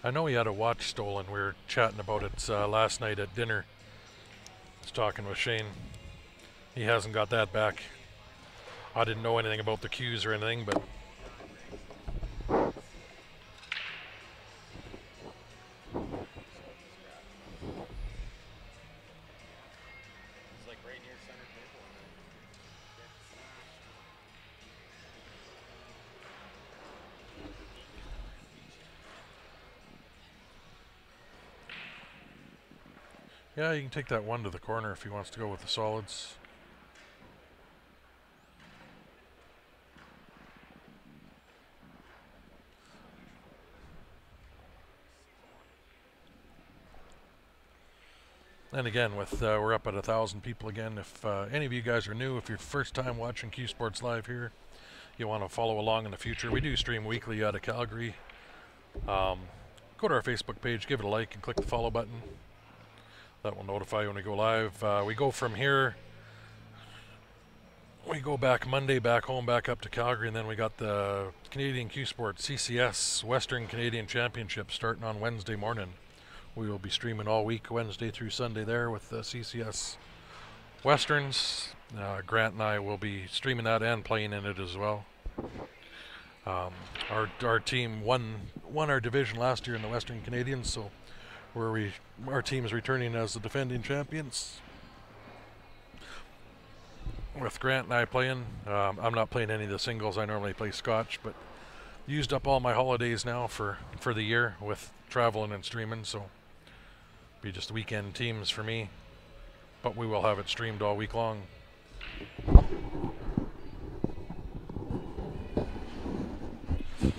I know he had a watch stolen. We were chatting about it last night at dinner. I was talking with Shane. He hasn't got that back. I didn't know anything about the cues or anything, but yeah, you can take that one to the corner if he wants to go with the solids. And again, with we're up at 1,000 people again. If any of you guys are new, if you're first time watching Q Sports Live here, you want to follow along in the future, we do stream weekly out of Calgary. Go to our Facebook page, give it a like, and click the follow button. That will notify you when we go live. We go from here. We go back Monday, back home, back up to Calgary, and then we got the Canadian Q Sport CCS Western Canadian Championship starting on Wednesday morning. We will be streaming all week, Wednesday through Sunday there with the CCS Westerns. Grant and I will be streaming that and playing in it as well. Our team won our division last year in the Western Canadians, so our team is returning as the defending champions. With Grant and I playing, I'm not playing any of the singles. I normally play Scotch, but used up all my holidays now for the year with traveling and streaming, so be just weekend teams for me. But we will have it streamed all week long.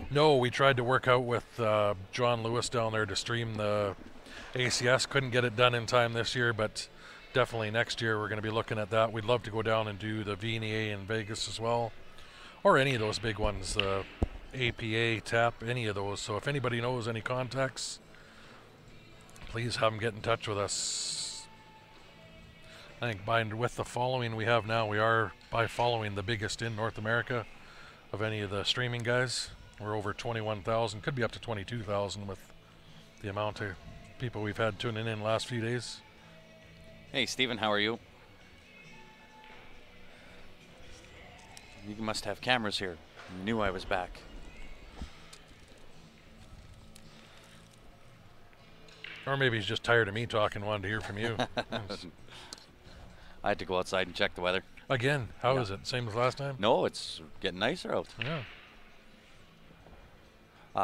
No, we tried to work out with John Lewis down there to stream the ACS. Couldn't get it done in time this year, but definitely next year we're going to be looking at that. We'd love to go down and do the VNA in Vegas as well, or any of those big ones, APA, TAP, any of those. So if anybody knows any contacts, please have them get in touch with us. I think with the following we have now, we are by following the biggest in North America of any of the streaming guys. We're over 21,000, could be up to 22,000 with the amount of people we've had tuning in the last few days. Hey, Stephen, how are you? You must have cameras here. You knew I was back. Or maybe he's just tired of me talking, wanted to hear from you. I had to go outside and check the weather. Again, how is it? Same as last time? No, it's getting nicer out. Yeah.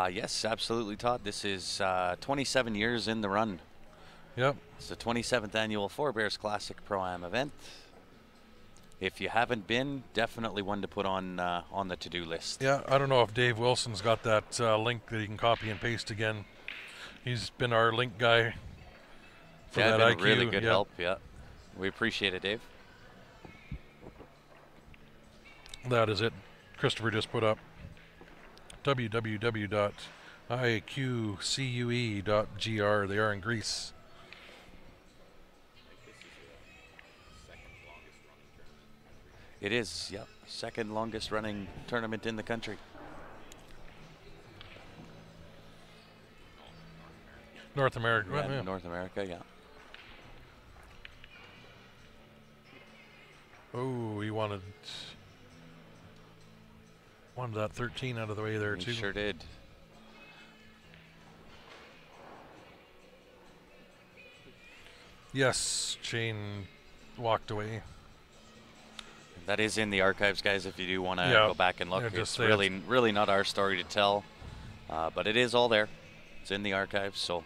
Yes, absolutely, Todd. This is 27 years in the run. Yep. It's the 27th annual Four Bears Classic Pro-Am event. If you haven't been, definitely one to put on the to-do list. Yeah, I don't know if Dave Wilson's got that link that he can copy and paste again. He's been our link guy for that been IQ. Really good help, yeah. We appreciate it, Dave. That is it. Christopher just put up www.iqcue.gr. They are in Greece. It is, yep. Second longest running tournament in the country. North America. Yeah, Yeah. North America, yeah. Oh, he wanted that 13 out of the way there, He too. sure did. Yes, Shane walked away. That is in the archives, guys, if you do want to Yeah. go back and look. Yeah, just It's say really not our story to tell, but it is all there. It's in the archives. So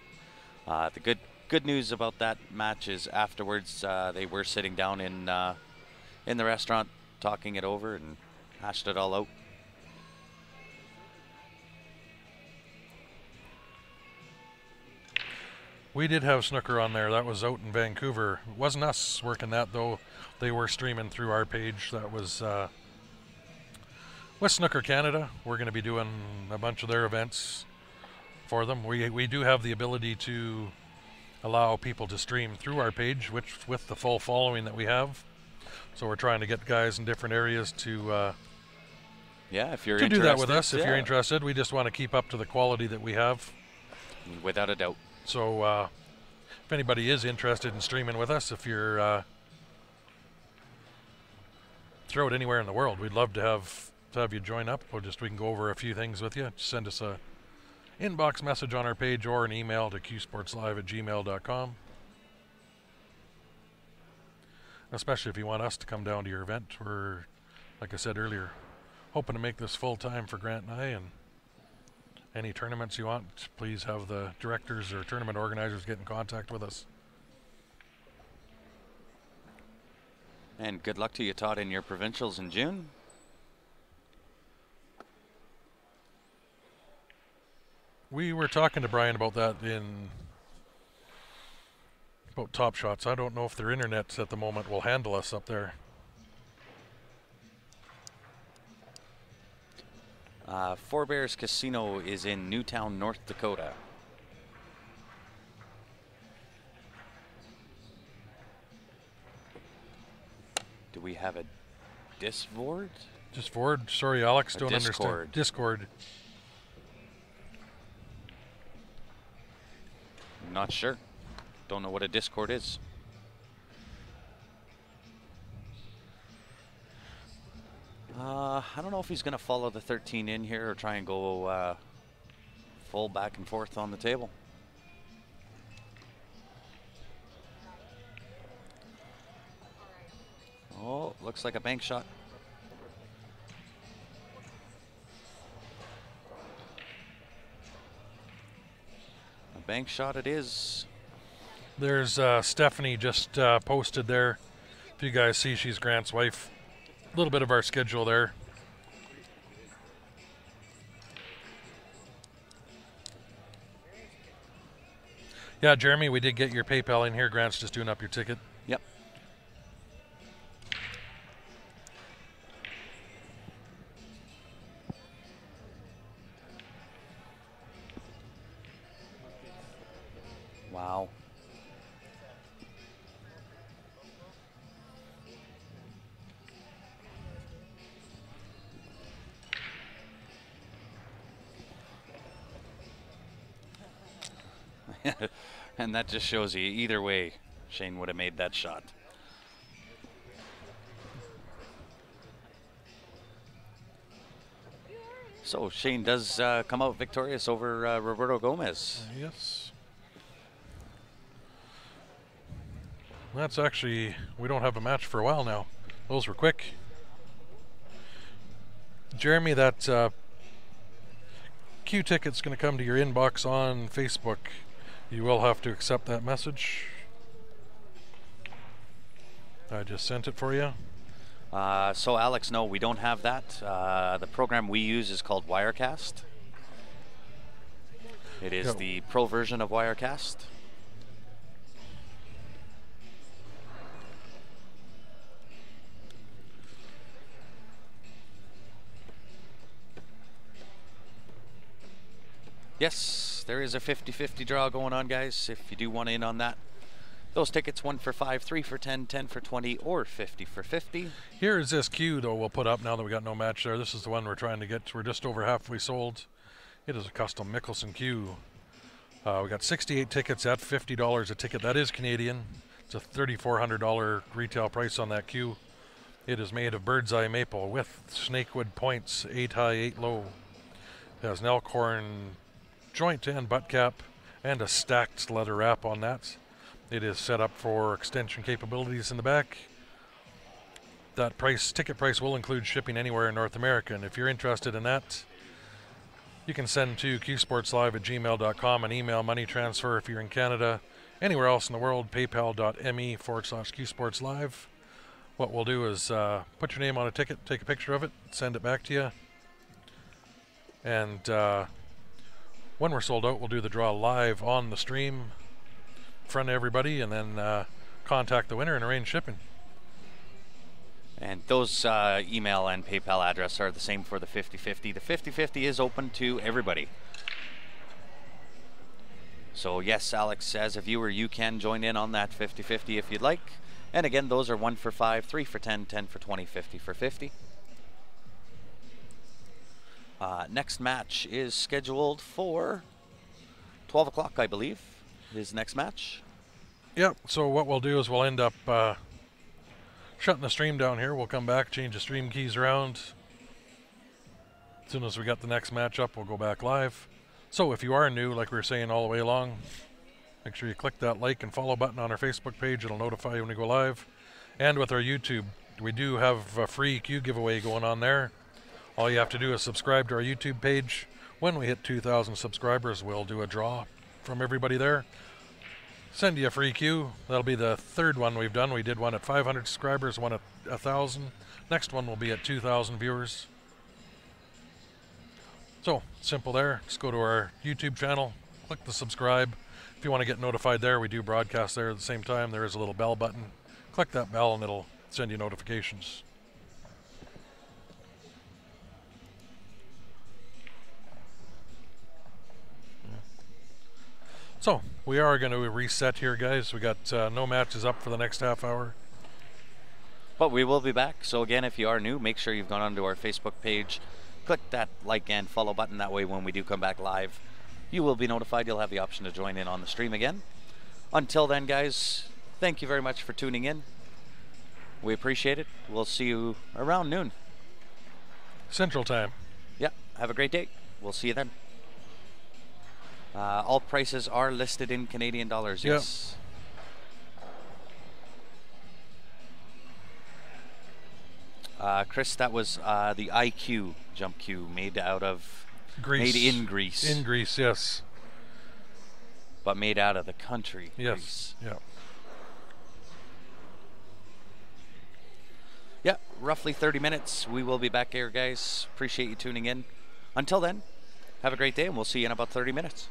the good news about that match is afterwards they were sitting down in the restaurant talking it over and hashed it all out. We did have snooker on there. That was out in Vancouver. It wasn't us working that, though. They were streaming through our page. That was with Snooker Canada. We're going to be doing a bunch of their events for them. We do have the ability to allow people to stream through our page, which with the full following that we have. So we're trying to get guys in different areas to Yeah, if you're do interested, that with us. If yeah, you're interested, we just want to keep up to the quality that we have. without a doubt. So if anybody is interested in streaming with us, if you're throw it anywhere in the world, we'd love to have you join up. We can go over a few things with you. Just send us a inbox message on our page or an email to qsportslive@gmail.com. Especially if you want us to come down to your event. We're, like I said earlier, hoping to make this full time for Grant and I, and any tournaments you want, please have the directors or tournament organizers get in contact with us. And good luck to you, Todd, in your provincials in June. We were talking to Brian about that about Top Shots. I don't know if their internet at the moment will handle us up there. Four Bears Casino is in Newtown, North Dakota. Do we have a Discord? Discord? Sorry, Alex, A don't Discord. understand. Discord. Not sure. Don't know what a Discord is. I don't know if he's going to follow the 13 in here or try and go full back and forth on the table. Oh, looks like a bank shot. A bank shot it is. There's Stephanie just posted there. If you guys see, she's Grant's wife. A little bit of our schedule there. Yeah, Jeremy, we did get your PayPal in here. Grant's just doing up your ticket. Yep. Wow. And that just shows you either way Shane would have made that shot. So Shane does come out victorious over Roberto Gomez. Yes. That's actually, we don't have a match for a while now. Those were quick. Jeremy, that Q ticket's going to come to your inbox on Facebook. You will have to accept that message. I just sent it for you. So Alex, no, we don't have that. The program we use is called Wirecast. It is the pro version of Wirecast. Yes, there is a 50-50 draw going on, guys, if you do want in on that. Those tickets, 1 for 5, 3 for 10, 10 for 20, or 50 for 50. Here's this queue, though, we'll put up now that we got no match there. This is the one we're trying to get. We're just over halfway sold. It is a custom Mickelson queue. We got 68 tickets at $50 a ticket. That is Canadian. It's a $3,400 retail price on that queue. It is made of bird's eye maple with snakewood points, 8 high, 8 low. It has an elkhorn joint and butt cap and a stacked leather wrap on that. It is set up for extension capabilities in the back. That ticket price will include shipping anywhere in North America, and if you're interested in that, you can send to qsportslive@gmail.com an email money transfer if you're in Canada. Anywhere else in the world, paypal.me/qsportslive. What we'll do is put your name on a ticket, take a picture of it, send it back to you, and when we're sold out, we'll do the draw live on the stream in front of everybody, and then contact the winner and arrange shipping. And those email and PayPal address are the same for the 50-50. The 50-50 is open to everybody. So yes, Alex, as a viewer, you can join in on that 50-50 if you'd like. And again, those are 1 for 5, 3 for 10, 10 for 20, 50 for 50. Next match is scheduled for 12 o'clock, I believe, is next match. Yep, so what we'll do is we'll end up shutting the stream down here. We'll come back, change the stream keys around. As soon as we got the next match up, we'll go back live. So if you are new, like we were saying all the way along, make sure you click that like and follow button on our Facebook page. It'll notify you when we go live. And with our YouTube, we do have a free Q giveaway going on there. All you have to do is subscribe to our YouTube page. When we hit 2,000 subscribers, we'll do a draw from everybody there. Send you a free Q. That'll be the third one we've done. We did one at 500 subscribers, one at 1,000. Next one will be at 2,000 viewers. So, simple there. Just go to our YouTube channel, click the subscribe. If you want to get notified there, we do broadcast there at the same time. There is a little bell button. Click that bell and it'll send you notifications. So, we are going to reset here, guys. We got no matches up for the next half hour. But we will be back. So again, if you are new, make sure you've gone onto our Facebook page. Click that like and follow button. That way when we do come back live, you will be notified. You'll have the option to join in on the stream again. Until then, guys, thank you very much for tuning in. We appreciate it. We'll see you around noon. Central Time. Yeah, have a great day. We'll see you then. All prices are listed in Canadian dollars. Yep. Yes. Chris, that was the IQ jump cue made out of Greece. made in Greece, In Greece, yes. but made out of the country. Yes. Greece. Yeah. Yeah, roughly 30 minutes. We will be back here, guys. Appreciate you tuning in. Until then, have a great day, and we'll see you in about 30 minutes.